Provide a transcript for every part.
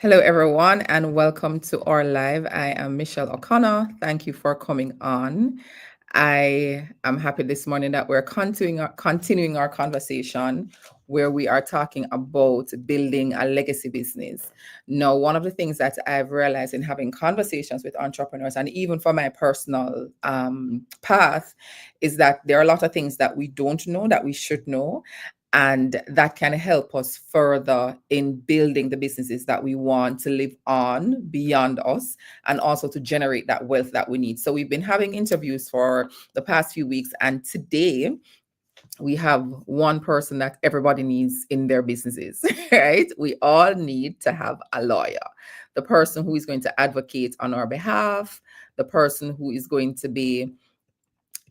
Hello, everyone, and welcome to our live. I am Michelle O'Connor. Thank you for coming on. I am happy this morning that we're continuing our conversation where we are talking about building a legacy business. Now, one of the things that I've realized in having conversations with entrepreneurs and even for my personal path is that there are a lot of things that we don't know that we should know, and that can help us further in building the businesses that we want to live on beyond us and also to generate that wealth that we need. So we've been having interviews for the past few weeks, and today we have one person that everybody needs in their businesses, right? We all need to have a lawyer, the person who is going to advocate on our behalf, the person who is going to be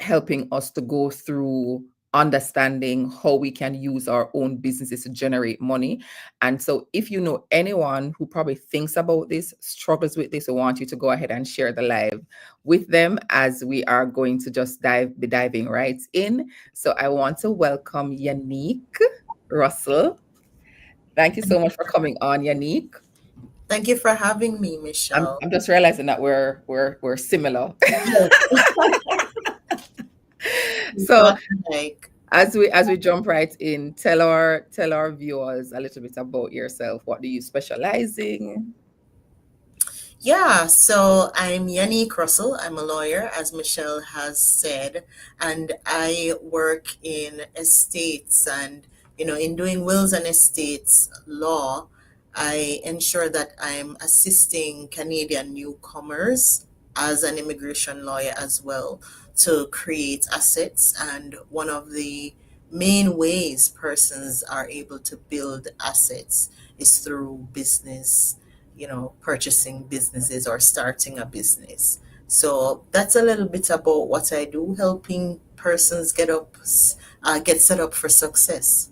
helping us to go through understanding how we can use our own businesses to generate money. And so if you know anyone who probably thinks about this, struggles with this, I want you to go ahead and share the live with them as we are going to just be diving right in. So I want to welcome Yannick Russell. Thank you so much for coming on, Yannick. Thank you for having me, I'm, Michelle. I'm just realizing that we're similar. Yes, we So thought like as we jump right in, tell our viewers a little bit about yourself. What do you specialize in? yeah, so I'm Yannick Russell. I'm a lawyer, as Michelle has said, and I work in estates and in doing wills and estates law. I ensure that I'm assisting Canadian newcomers as an immigration lawyer as well to create assets. And one of the main ways persons are able to build assets is through business, purchasing businesses or starting a business. So that's a little bit about what I do, helping persons get set up for success.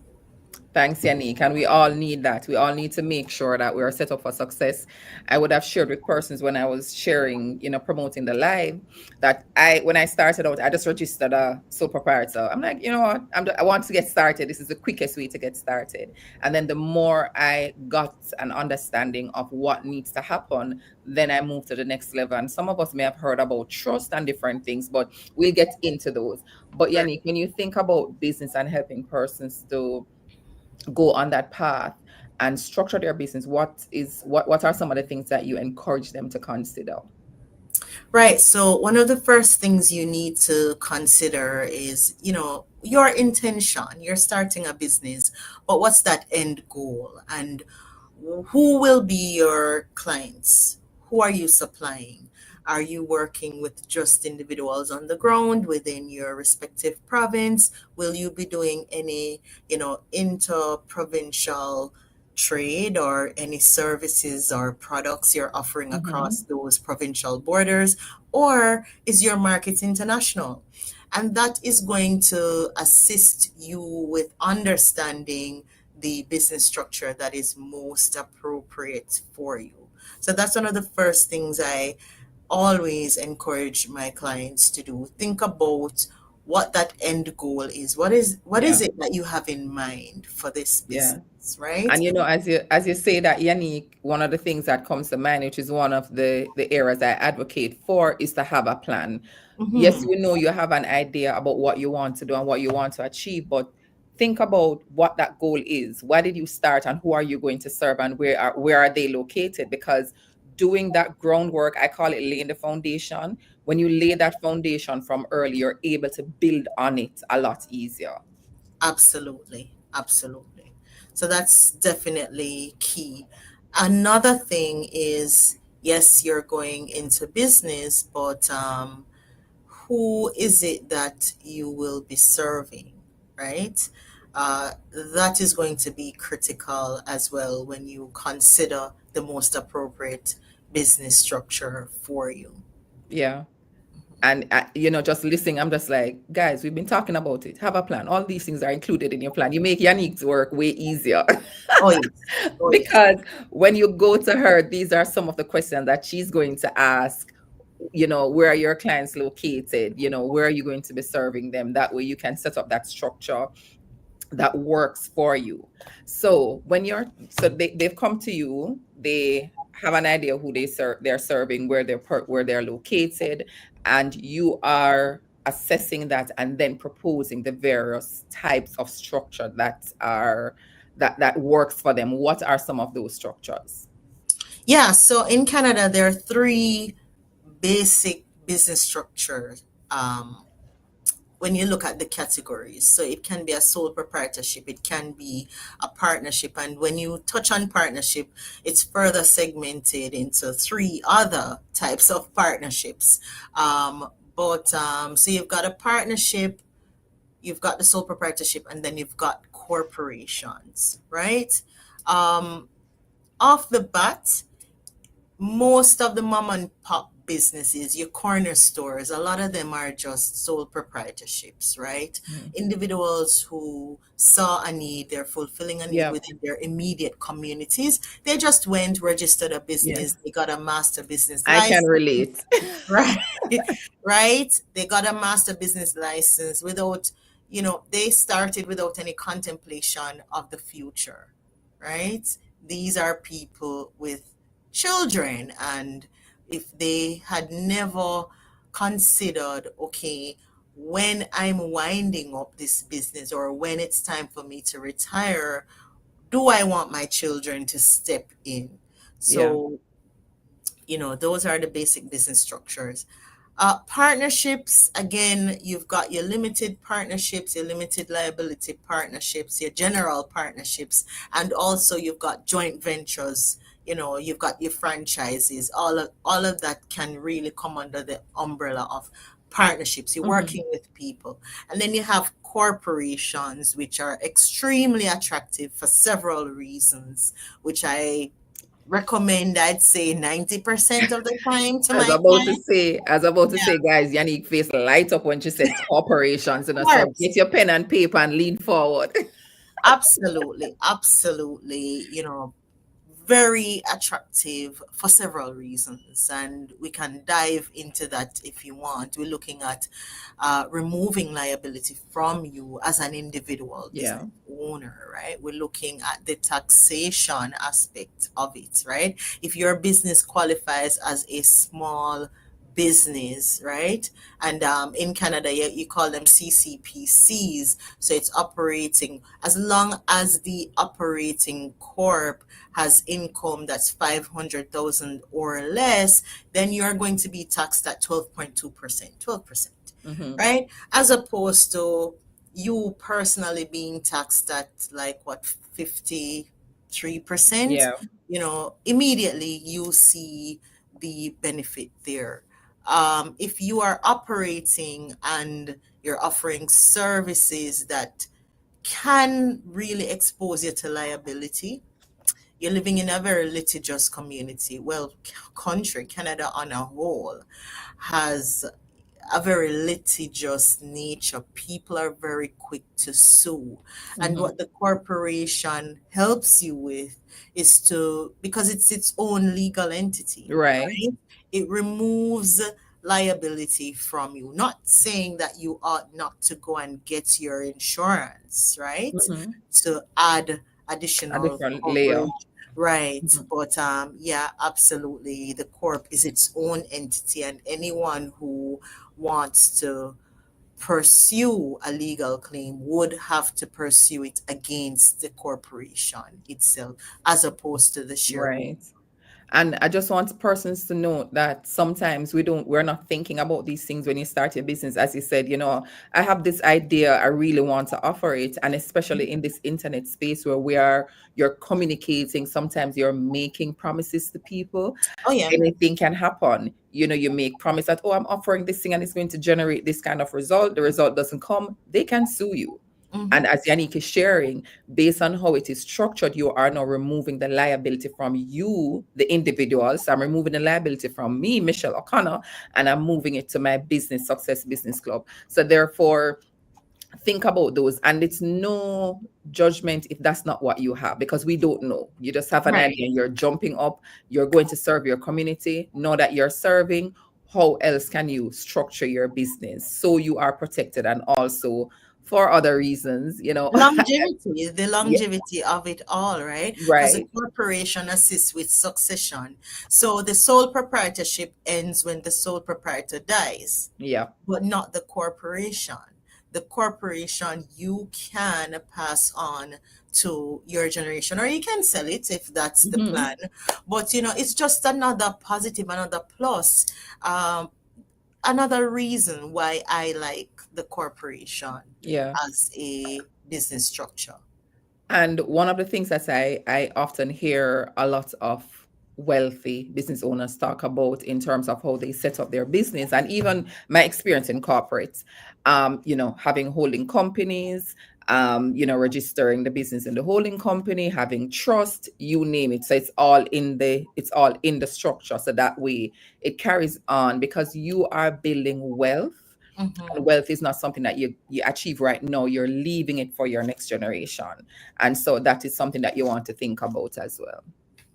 Thanks, Yannick. And we all need that. We all need to make sure that we are set up for success. I would have shared with persons when I was sharing, promoting the live, that when I started out, I just registered a sole proprietor. I'm like, you know what? I want to get started. This is the quickest way to get started. And then the more I got an understanding of what needs to happen, then I moved to the next level. And some of us may have heard about trust and different things, but we'll get into those. But Right. Yannick, when you think about business and helping persons to go on that path and structure their business, what are some of the things that you encourage them to consider? Right. So one of the first things you need to consider is, your intention. You're starting a business, but what's that end goal? And who will be your clients? Who are you supplying? Are you working with just individuals on the ground within your respective province? Will you be doing any, inter-provincial trade or any services or products you're offering across Mhm. those provincial borders? Or is your market international? And that is going to assist you with understanding the business structure that is most appropriate for you. So that's one of the first things I always encourage my clients to do. Think about what that end goal is. What is Yeah, it that you have in mind for this yeah. business, right? And as you say that, Yannick, one of the things that comes to mind, which is one of the areas I advocate for, is to have a plan. Yes, Mm-hmm. you know you have an idea about what you want to do and what you want to achieve, but think about what that goal is. Why did you start, and who are you going to serve, and where are they located? Because doing that groundwork, I call it laying the foundation. When you lay that foundation from early, you're able to build on it a lot easier. Absolutely. Absolutely. So that's definitely key. Another thing is, yes, you're going into business, but who is it that you will be serving, right? That is going to be critical as well when you consider the most appropriate business structure for you. Yeah. And just listening, I'm just like, guys, we've been talking about it. Have a plan. All these things are included in your plan. You make Yannick's work way easier. Oh, yes. Oh, yes. Because when you go to her, these are some of the questions that she's going to ask. Where are your clients located? Where are you going to be serving them? That way you can set up that structure that works for you. So they've come to you they have an idea who they're serving, where they're located, and you are assessing that and then proposing the various types of structure that works for them. What are some of those structures? Yeah, so in Canada, there are three basic business structures when you look at the categories. So it can be a sole proprietorship, it can be a partnership. And when you touch on partnership, it's further segmented into three other types of partnerships. So you've got a partnership, you've got the sole proprietorship, and then you've got corporations, right? Um, Off the bat, most of the mom and pop businesses, your corner stores, a lot of them are just sole proprietorships, right? Mhm. Individuals who saw a need, they're fulfilling a need Yeah. within their immediate communities. They just went, registered a Yeah. business, they got a master business I can license, relate. right? Right? They got a master business license without, they started without any contemplation of the future, right? These are people with children, and if they had never considered, okay, when I'm winding up this business or when it's time for me to retire, do I want my children to step in? Yeah. So, those are the basic business structures. Partnerships, again, you've got your limited partnerships, your limited liability partnerships, your general partnerships, and also you've got joint ventures. You've got your franchises. All of that can really come under the umbrella of partnerships. You're Mhm. working with people. And then you have corporations, which are extremely attractive for several reasons, which I recommend, I'd say 90% of the time to I was my about to clients. say, I was about to Yeah, say, guys, Yannick face light up when she said corporations, so corps. get your pen and paper and lean forward. Absolutely, absolutely. Very attractive for several reasons, and we can dive into that if you want. We're looking at removing liability from you as an individual Yeah. business owner, right? We're looking at the taxation aspect of it, right? If your business qualifies as a small business, right? And in Canada, you call them CCPCs. So it's operating, as long as the operating corp has income that's 500,000 or less, then you're going to be taxed at 12.2%, 12%, Hmm. right? As opposed to you personally being taxed at like what, 53%, Yeah. immediately you see the benefit there. If you are operating and you're offering services that can really expose you to liability, you're living in a very litigious community. Well, country, Canada on a whole, has a very litigious nature. People are very quick to sue. And Hmm. what the corporation helps you with is to, because it's its own legal entity, Right. right? It removes liability from you. Not saying that you ought not to go and get your insurance, right? Hmm. To add A additional different layer. coverage. Right, Mhm. but yeah, absolutely. The corp is its own entity, and anyone who wants to pursue a legal claim would have to pursue it against the corporation itself, as opposed to the shareholder. Right. And I just want persons to know that sometimes we're not thinking about these things when you start your business. As you said, I have this idea, I really want to offer it. And especially in this internet space where you're communicating, sometimes you're making promises to people. Oh yeah. Anything can happen. You make promise that, oh, I'm offering this thing and it's going to generate this kind of result. The result doesn't come, they can sue you. Hmm. And as Yannick is sharing, based on how it is structured, you are now removing the liability from you, the individuals. I'm removing the liability from me, Michelle O'Connor, and I'm moving it to my business, Success Business Club. So therefore, think about those. And it's no judgment if that's not what you have, because we don't know. You just have an Right. idea, you're jumping up, you're going to serve your community. Know that you're serving. How else can you structure your business so you are protected and also for other reasons, you know. Longevity, the Yeah, longevity of it all, right? Because the right. corporation assists with succession. So the sole proprietorship ends when the sole proprietor dies, Yeah. but not the corporation. The corporation you can pass on to your generation, or you can sell it if that's the Hmm. plan. But it's just another positive, another plus, um, another reason why I like the corporation Yeah. as a business structure. And one of the things that I often hear a lot of wealthy business owners talk about in terms of how they set up their business, and even my experience in corporate, having holding companies, registering the business in the holding company, having trust, you name it. So it's all in the structure. So that way it carries on because you are building wealth, and Mhm. wealth is not something that you achieve right now. You're leaving it for your next generation, and so that is something that you want to think about as well.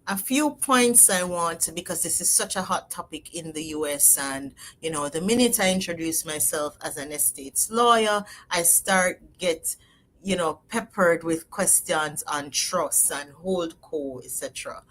A few points I want to, because this is such a hot topic in the US. And, the minute I introduce myself as an estates lawyer, I start get, peppered with questions on trust and hold co, etc.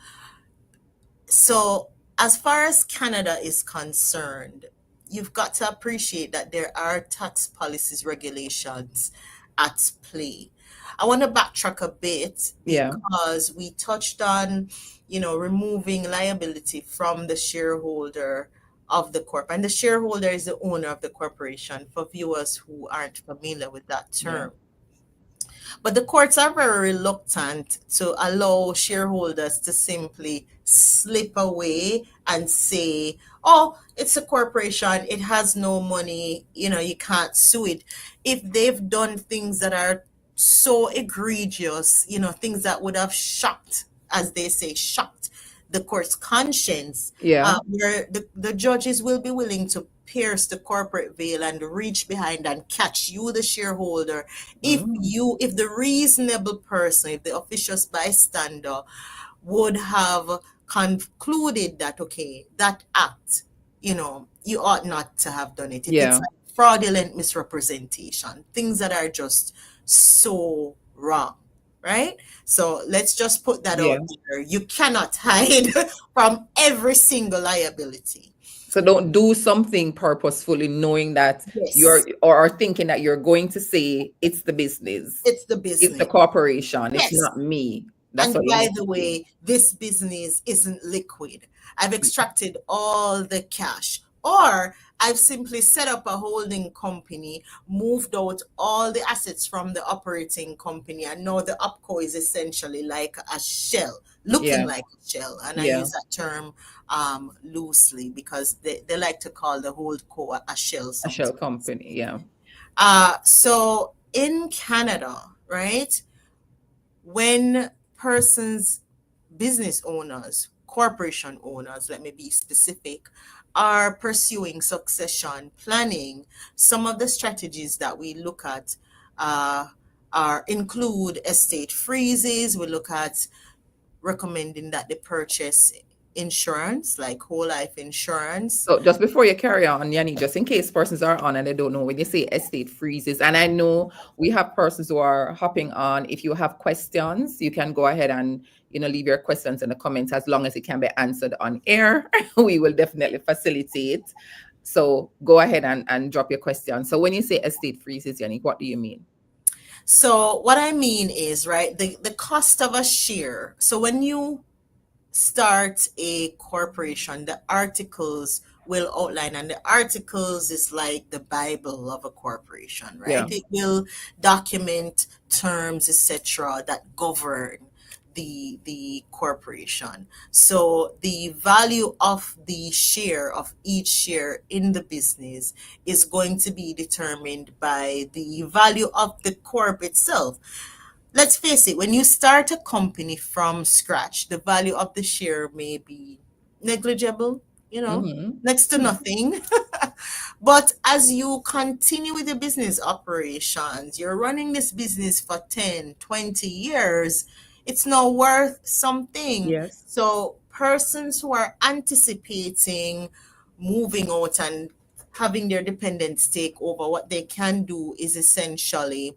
So, as far as Canada is concerned, you've got to appreciate that there are tax policies, regulations at play. I want to backtrack a bit Yeah, because we touched on, removing liability from the shareholder of the corp. And the shareholder is the owner of the corporation, for viewers who aren't familiar with that yeah, term. But the courts are very reluctant to allow shareholders to simply slip away and say, oh, it's a corporation, it has no money, you can't sue it. If they've done things that are so egregious, things that would have shocked, as they say, shocked the court's conscience, yeah. where the judges will be willing to pierce the corporate veil and reach behind and catch you, the shareholder, Mm, if the reasonable person, if the officious bystander would have concluded that, okay, that act, you ought not to have done it. It's yeah, like fraudulent misrepresentation, things that are just so wrong, right? So let's just put that yeah. out there. You cannot hide from every single liability. So don't do something purposefully knowing that Yes, or thinking that you're going to say it's the business, it's the it's the business. corporation, it's Yes. not me. That's And what you by need the to do. way, this business isn't liquid. I've extracted all the cash. Or I've simply set up a holding company, moved out all the assets from the operating company, and now the opco is essentially like a shell, looking Yeah, like a shell. And I yeah. use that term loosely because they like to call the holdco a shell A shell sometimes. company. Yeah. So in Canada, right? When persons, business owners, corporation owners, let me be specific, are pursuing succession planning, some of the strategies that we look at uh, are include estate freezes. We look at recommending that they purchase insurance, like whole life insurance. So just before you carry on, Yanni, just in case persons are on and they don't know, when you say estate freezes, and I know we have persons who are hopping on. If you have questions, you can go ahead and leave your questions in the comments as long as it can be answered on air. We will definitely facilitate. So go ahead and drop your question. So when you say estate freezes, Yanni, what do you mean? So what I mean is, right, the cost of a share. So when you start a corporation, the articles will outline, and the articles is like the Bible of a corporation, Yeah. right? It will document terms, etc., that govern the corporation. So the value of the share of each share in the business is going to be determined by the value of the corp itself. Let's face it, when you start a company from scratch, the value of the share may be negligible, Mm-hmm. next to Yeah. nothing. But as you continue with the business operations, you're running this business for 10, 20 years, it's now worth something. Yes. So persons who are anticipating moving out and having their dependents take over, what they can do is essentially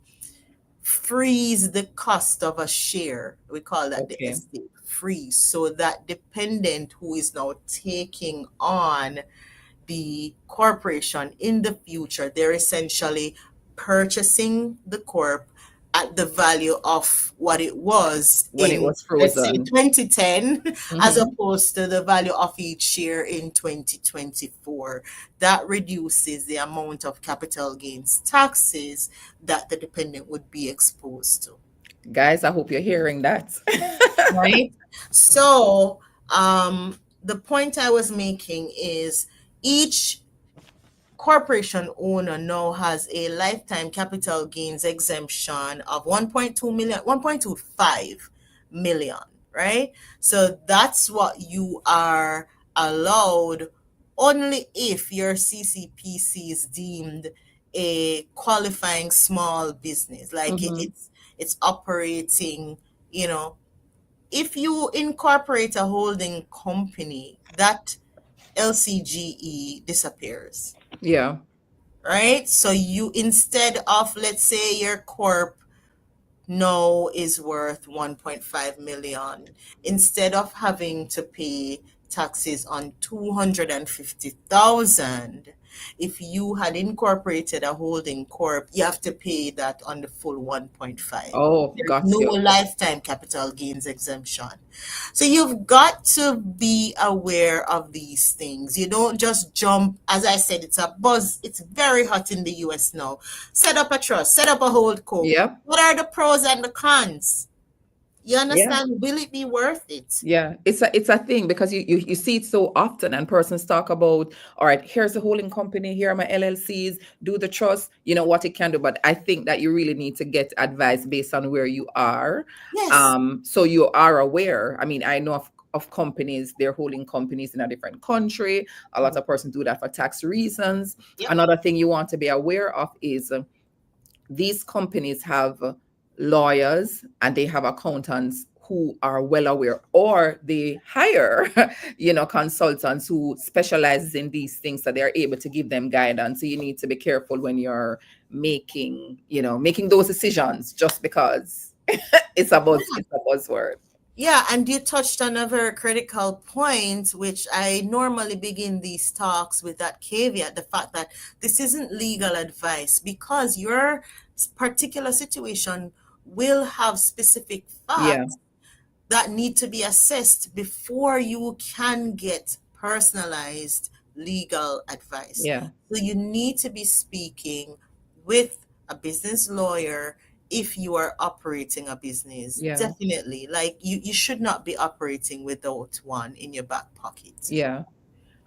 freeze the cost of a share. We call that the Okay. estate freeze. So that dependent who is now taking on the corporation in the future, they're essentially purchasing the corp at the value of what it was When it in, was let's say, frozen. 2010, as Hmm. opposed to the value of each share in 2024. That reduces the amount of capital gains taxes that the dependent would be exposed to. Guys, I hope you're hearing that. Right? So, the point I was making is each corporation owner now has a lifetime capital gains exemption of 1.2 million, 1.25 million, right? So that's what you are allowed only if your CCPC is deemed a qualifying small business, like Hmm. it's operating, you know, if you incorporate a holding company, that LCGE disappears, Yeah. right? So you, instead of, let's say your corp now is worth 1.5 million, instead of having to pay taxes on 250,000, if you had incorporated a holding corp, you have to pay that on the full 1.5. Oh, There's got no you. lifetime capital gains exemption. So you've got to be aware of these things. You don't just jump. As I said, it's a buzz. It's very hot in the US now. Set up a trust, set up a hold co. Yep. What are the pros and the cons? You Yeah. understand? Will it be worth it? Yeah, it's a thing because you see it so often, and persons talk about, all right, here's the holding company, here are my LLCs, do the trust, you know what it can do. But I think that you really need to get advice based on where you are, Yes. so you are aware. I mean, I know of companies, they're holding companies in a different country. A lot of persons do that for tax reasons. Yep. Another thing you want to be aware of is these companies have lawyers and they have accountants who are well aware, or they hire consultants who specializes in these things, so they're able to give them guidance. So you need to be careful when you're making those decisions, just because it's a buzzword. Yeah, and you touched on a very critical point, which I normally begin these talks with that caveat, the fact that this isn't legal advice, because your particular situation will have specific Yeah, facts that need to be assessed before you can get personalized legal advice. yeah, So you need to be speaking with a business lawyer if you are operating a business. yeah, Definitely. Like you should not be operating without one in your back pocket. yeah.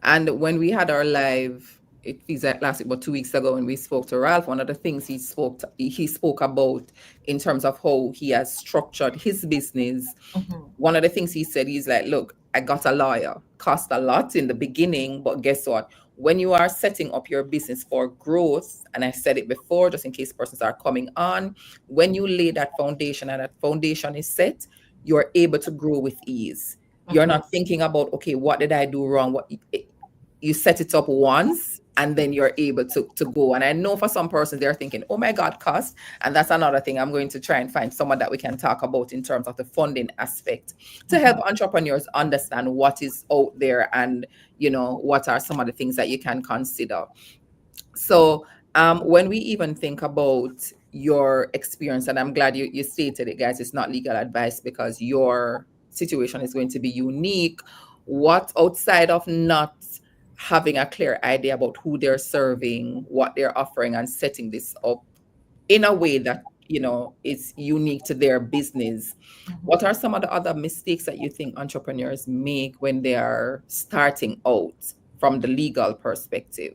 And when we had our live, it feels like last week, but 2 weeks ago, when we spoke to Ralph, one of the things he spoke about in terms of how he has structured his business. Mhm. One of the things he said, he's like, look, I got a lawyer, cost a lot in the beginning, but guess what? When you are setting up your business for growth, and I said it before, just in case persons are coming on, when you lay that foundation and that foundation is set, you're able to grow with ease. You're Mhm. not thinking about, okay, what did I do wrong? You set it up once, and then you're able to go. And I know for some persons they're thinking, oh my God, cost. And that's another thing. I'm going to try and find someone that we can talk about in terms of the funding aspect, to help Mhm. entrepreneurs understand what is out there, and what are some of the things that you can consider. So when we even think about your experience, and I'm glad you stated it, guys, it's not legal advice because your situation is going to be unique. What, outside of not having a clear idea about who they're serving, what they're offering, and setting this up in a way that is unique to their business, what are some of the other mistakes that you think entrepreneurs make when they are starting out from the legal perspective?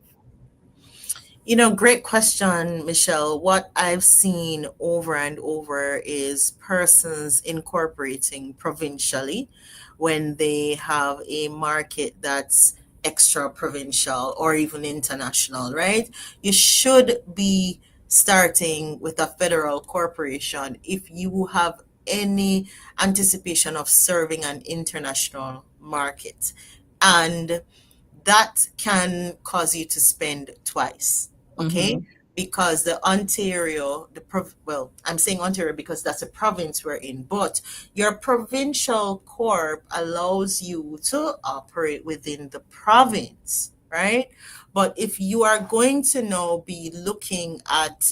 Great question, Michelle. What I've seen over and over is persons incorporating provincially when they have a market that's extra provincial or even international, right? You should be starting with a federal corporation if you have any anticipation of serving an international market. And that can cause you to spend twice. Okay? Mm-hmm. Because the Ontario, well, I'm saying Ontario because that's a province we're in, but your provincial corp allows you to operate within the province, right? But if you are going to now be looking at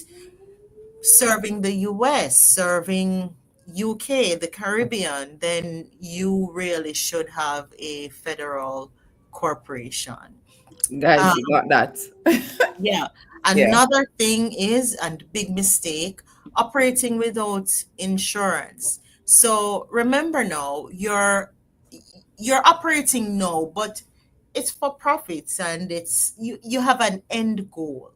serving the US, serving UK, the Caribbean, then you really should have a federal corporation. Guys, Um, you got that. yeah. Yeah. Another thing is, and big mistake, operating without insurance. So remember now, you're operating now, but it's for profits and you have an end goal.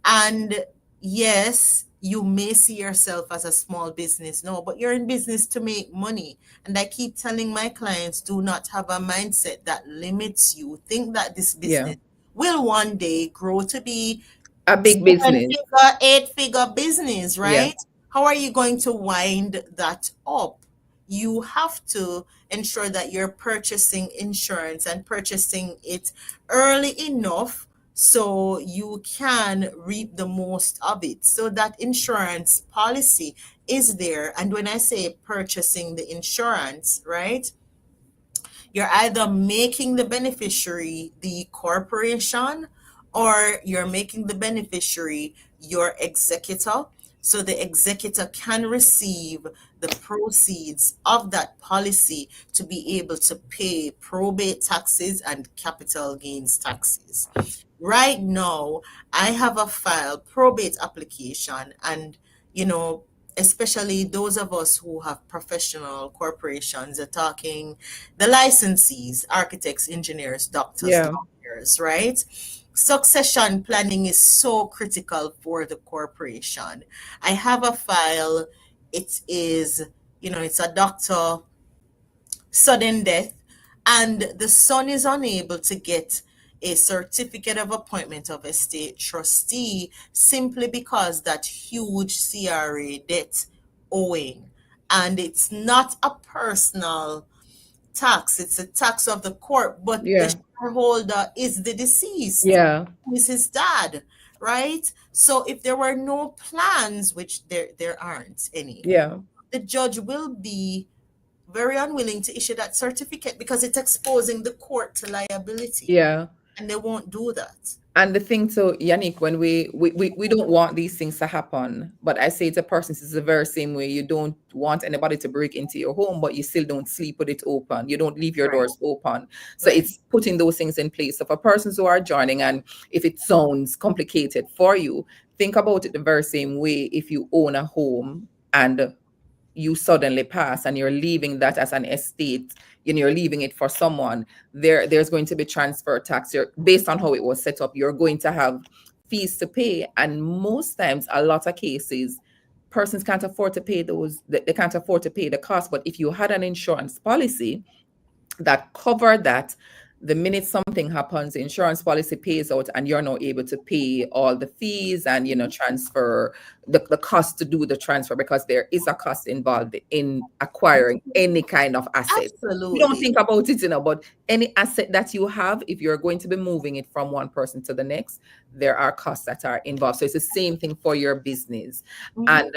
And yes, you may see yourself as a small business, no, but you're in business to make money. And I keep telling my clients, do not have a mindset that limits you. Think that this Yeah. business will one day grow to be A big seven business. figure, eight figure business, Yeah. right? How are you going to wind that up? You have to ensure that you're purchasing insurance and purchasing it early enough so you can reap the most of it. So that insurance policy is there. And when I say purchasing the insurance, right? You're either making the beneficiary the corporation or you're making the beneficiary your executor. So the executor can receive the proceeds of that policy to be able to pay probate taxes and capital gains taxes. Right now, I have a file probate application, and you know, especially those of us who have professional corporations are talking the licensees, architects, engineers, doctors, Yeah. lawyers, right? Succession planning is so critical for the corporation. I have a file. It is, it's a doctor, sudden death, and the son is unable to get a certificate of appointment of estate trustee simply because that huge CRA debt owing. And it's not a personal tax, it's a tax of the court, but the Yeah. shareholder is the deceased, Yeah. who is his dad, right? So if there were no plans, which there aren't any, Yeah. the judge will be very unwilling to issue that certificate because it's exposing the court to liability, Yeah. and they won't do that. And the thing to Yannick, when we don't want these things to happen, but I say to persons, it's the very same way you don't want anybody to break into your home, but you still don't sleep with it open. You don't leave your Right, doors open. So right. it's putting those things in place. So for persons who are joining, and if it sounds complicated for you, think about it the very same way if you own a home and you suddenly pass and you're leaving that as an estate, you're leaving it for someone, there's going to be transfer tax. Based on how it was set up, you're going to have fees to pay, and most times, a lot of cases, persons can't afford to pay those. They can't afford to pay the cost. But if you had an insurance policy that covered that, the minute something happens, the insurance policy pays out and you're not able to pay all the fees and transfer the cost to do the transfer, because there is a cost involved in acquiring any kind of asset. We don't Absolutely. think about it, but any asset that you have, if you're going to be moving it from one person to the next, there are costs that are involved. So it's the same thing for your business. Mhm. And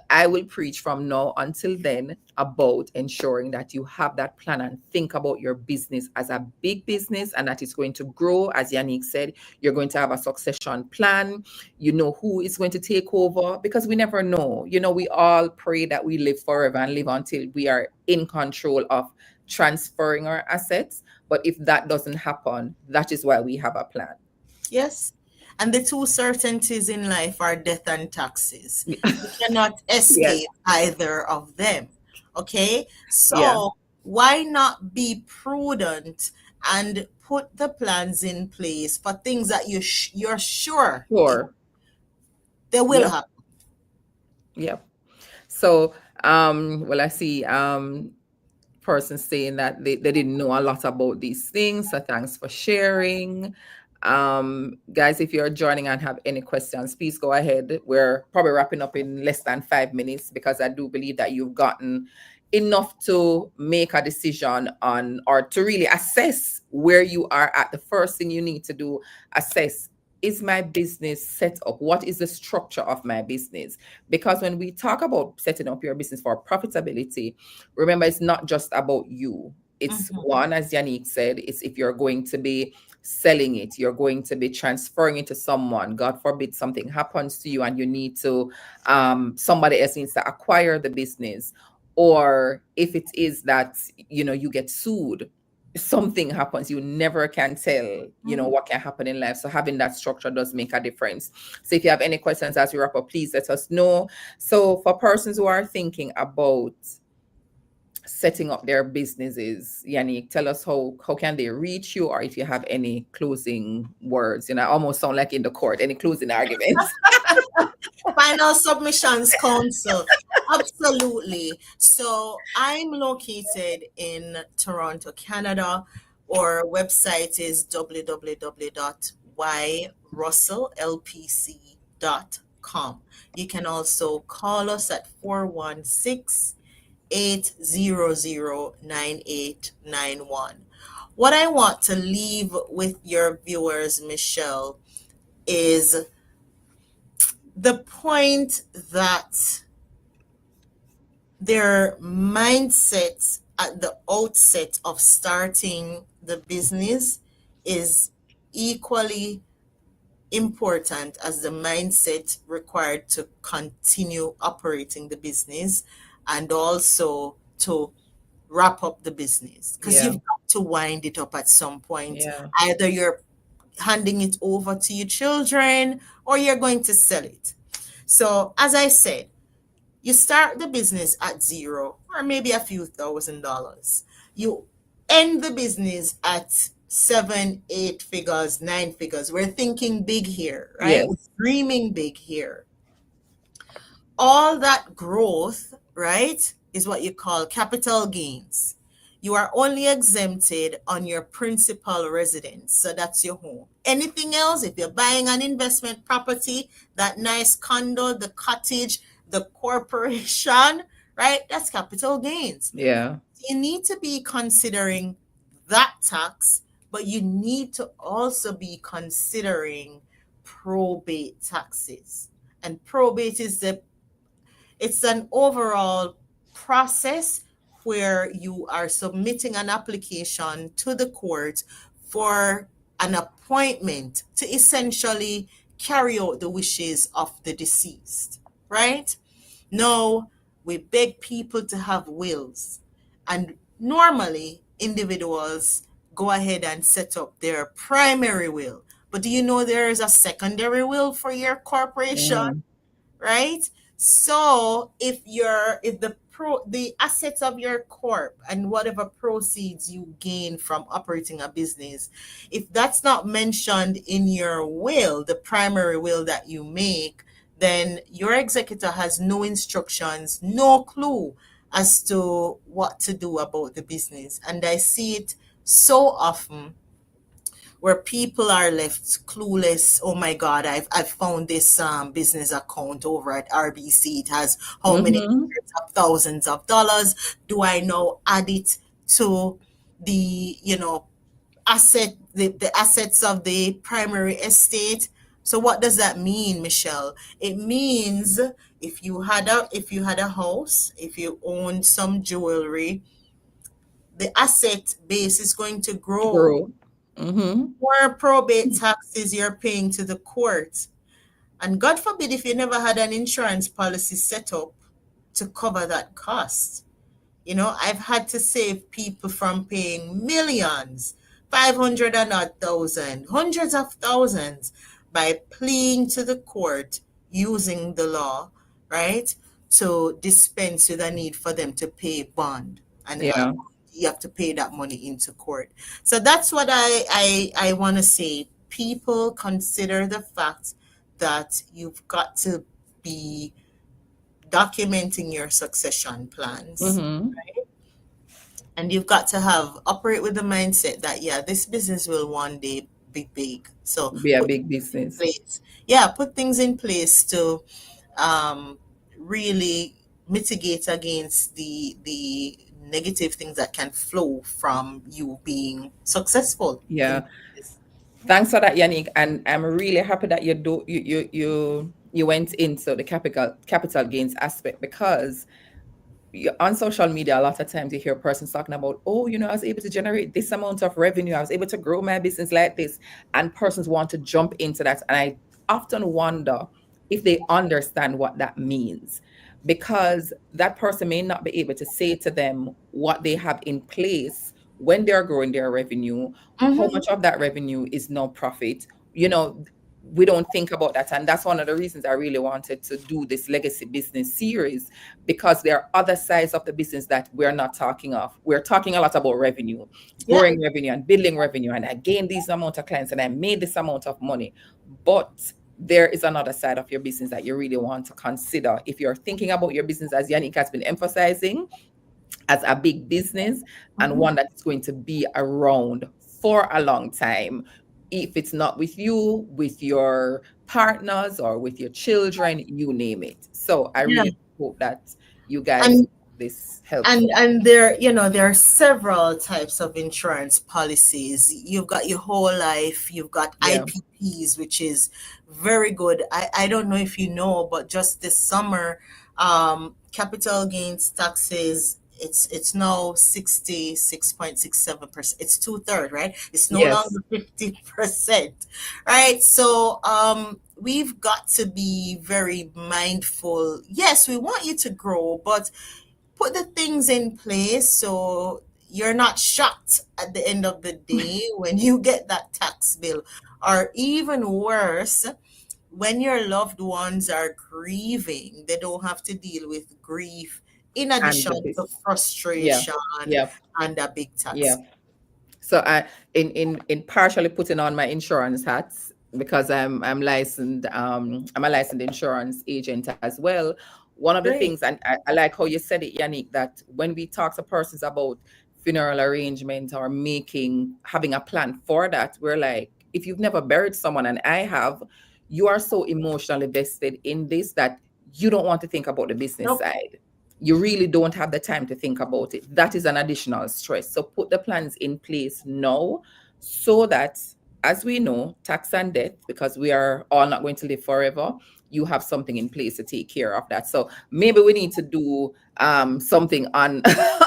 I will preach from now until then about ensuring that you have that plan and think about your business as a big business and that it's going to grow. As Yannick said, you're going to have a succession plan. You know who is going to take over, because we never know. We all pray that we live forever and live until we are in control of transferring our assets. But if that doesn't happen, that is why we have a plan. Yes. And the two certainties in life are death and taxes. You cannot Yes. escape either of them. Okay? Yeah. So, why not be prudent and put the plans in place for things that you're sure Sure. they will Yep. happen? Yep. So, well, I see persons saying that they didn't know a lot about these things. So thanks for sharing. Guys, if you're joining and have any questions, please go ahead. We're probably wrapping up in less than 5 minutes, because I do believe that you've gotten enough to make a decision on, or to really assess where you are at. The first thing you need to do, assess, is my business set up? What is the structure of my business? Because when we talk about setting up your business for profitability, remember, it's not just about you. It's Mhm. one, as Yannick said, it's if you're going to be selling it, you're going to be transferring it to someone. God forbid something happens to you and you need to, somebody else needs to acquire the business. Or if it is that, you get sued, something happens, you never can tell, what can happen in life. So having that structure does make a difference. So if you have any questions as we wrap up, please let us know. So for persons who are thinking about setting up their businesses, Yannick, tell us how can they reach you, or if you have any closing words. I almost sound like in the court. Any closing arguments? Final Submissions Council. Absolutely. So I'm located in Toronto, Canada. Our website is www.yrusselllpc.com. You can also call us at 416-800-9891. What I want to leave with your viewers, Michelle, is the point that their mindset at the outset of starting the business is equally important as the mindset required to continue operating the business and also to wrap up the business, because Yeah. you've got to wind it up at some point. Yeah. Either you're handing it over to your children or you're going to sell it. So, as I said, you start the business at zero or maybe a few $1,000s. You end the business at seven, eight figures, nine figures. We're thinking big here, right? We're Yes. dreaming big here. All that growth, right, is what you call capital gains. You are only exempted on your principal residence, so that's your home. Anything else, if you're buying an investment property, that nice condo, the cottage, the corporation, right, that's capital gains. Yeah. You need to be considering that tax, but you need to also be considering probate taxes. And probate is it's an overall process where you are submitting an application to the court for an appointment to essentially carry out the wishes of the deceased, right? Now, we beg people to have wills, and normally individuals go ahead and set up their primary will. But do you know there is a secondary will for your corporation? Mm. Right? So if the assets of your corp and whatever proceeds you gain from operating a business, if that's not mentioned in your will, the primary will that you make, then your executor has no instructions, no clue as to what to do about the business. And I see it so often where people are left clueless. Oh my God, I've found this business account over at RBC. It has how many Mm-hmm. hundreds of thousands of dollars. Do I now add it to the the assets of the primary estate? So what does that mean, Michelle? It means if you had a house, if you owned some jewelry, the asset base is going to grow. Grow. Mm-hmm. More probate taxes you're paying to the court. And God forbid if you never had an insurance policy set up to cover that cost. I've had to save people from paying millions, 500 and odd thousand, hundreds of thousands by pleading to the court using the law, right, to dispense with the need for them to pay bond. And Yeah. you have to pay that money into court. So that's what I want to say. People consider the fact that you've got to be documenting your succession plans, Mm-hmm. and you've got to operate with the mindset that, yeah, this business will one day be big. So Be a put big things in business. place. Yeah, put things in place to um, really. mitigate against the negative things that can flow from you being successful in Yeah. this. Thanks for that, Yannick. And I'm really happy that you went into the capital gains aspect, because on social media, a lot of times you hear persons talking about, oh, I was able to generate this amount of revenue. I was able to grow my business like this. And persons want to jump into that. And I often wonder if they understand what that means, because that person may not be able to say to them what they have in place when they're growing their revenue, how Mm-hmm. much of that revenue is no profit. You know, we don't think about that. And that's one of the reasons I really wanted to do this legacy business series, because there are other sides of the business that we're not talking of. We're talking a lot about revenue, Yeah. growing revenue and building revenue. And I gained this amount of clients and I made this amount of money. But there is another side of your business that you really want to consider. If you're thinking about your business, as Yannick has been emphasizing, as a big business and Mm-hmm. one that is going to be around for a long time. If it's not with you, with your partners or with your children, you name it. So I Yeah. really hope that you guys And found this helpful. there, there are several types of insurance policies. You've got your whole life, you've got Yeah. IPPs, which is very good. I don't know if you know, but just this summer, capital gains taxes, it's now 66.67%. It's two-third, right? It's no Yes. longer 50%. Right? So we've got to be very mindful. Yes, we want you to grow, but put the things in place so you're not shocked at the end of the day when you get that tax bill. Or even worse, when your loved ones are grieving, they don't have to deal with grief in And addition the to bus. Yeah. frustration Yeah. and a big Yeah. tax. So I, in partially putting on my insurance hats, because I'm licensed, I'm a licensed insurance agent as well. One of the things, Great. and I like how you said it, Yannick, that when we talk to persons about funeral arrangement or having a plan for that, we're like, if you've never buried someone, and I have, you are so emotionally vested in this that you don't want to think about the business Nope. side. You really don't have the time to think about it. That is an additional stress. So put the plans in place now, so that, as we know, tax and death, because we are all not going to live forever, you have something in place to take care of that. So maybe we need to do something on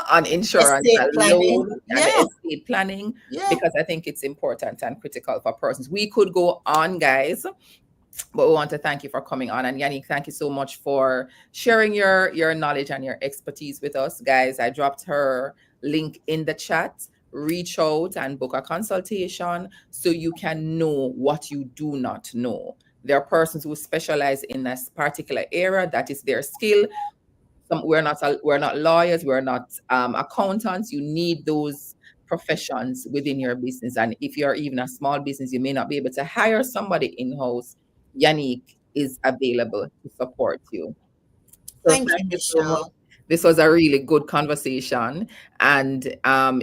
on insurance Estate planning. alone and the Yeah. estate planning, Yeah. because I think it's important and critical for persons. We could go on, guys, but we want to thank you for coming on. And Yannick, thank you so much for sharing your knowledge and your expertise with us. Guys, I dropped her link in the chat. Reach out and book a consultation so you can know what you do not know. There are persons who specialize in this particular area. That is their skill. We're not lawyers, we're not accountants. You need those professions within your business. And if you're even a small business, you may not be able to hire somebody in-house. Yannick is available to support you. So Thank thank you, you so much. Michelle. This was a really good conversation. And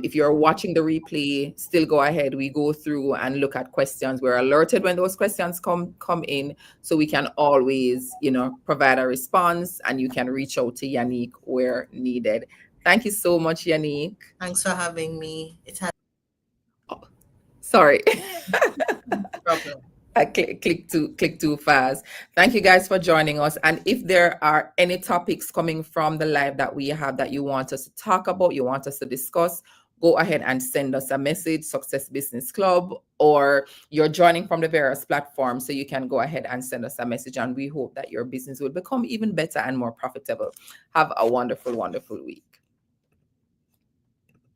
if you're watching the replay, still go ahead. We go through and look at questions. We're alerted when those questions come in, so we can always, provide a response. And you can reach out to Yannick where needed. Thank you so much, Yannick. Thanks for having me. It has Oh, sorry. no problem. I click too fast. Thank you guys for joining us. And if there are any topics coming from the live that we have that you want us to talk about, you want us to discuss, go ahead and send us a message, Success Business Club, or you're joining from the various platforms, so you can go ahead and send us a message. And we hope that your business will become even better and more profitable. Have a wonderful, wonderful week.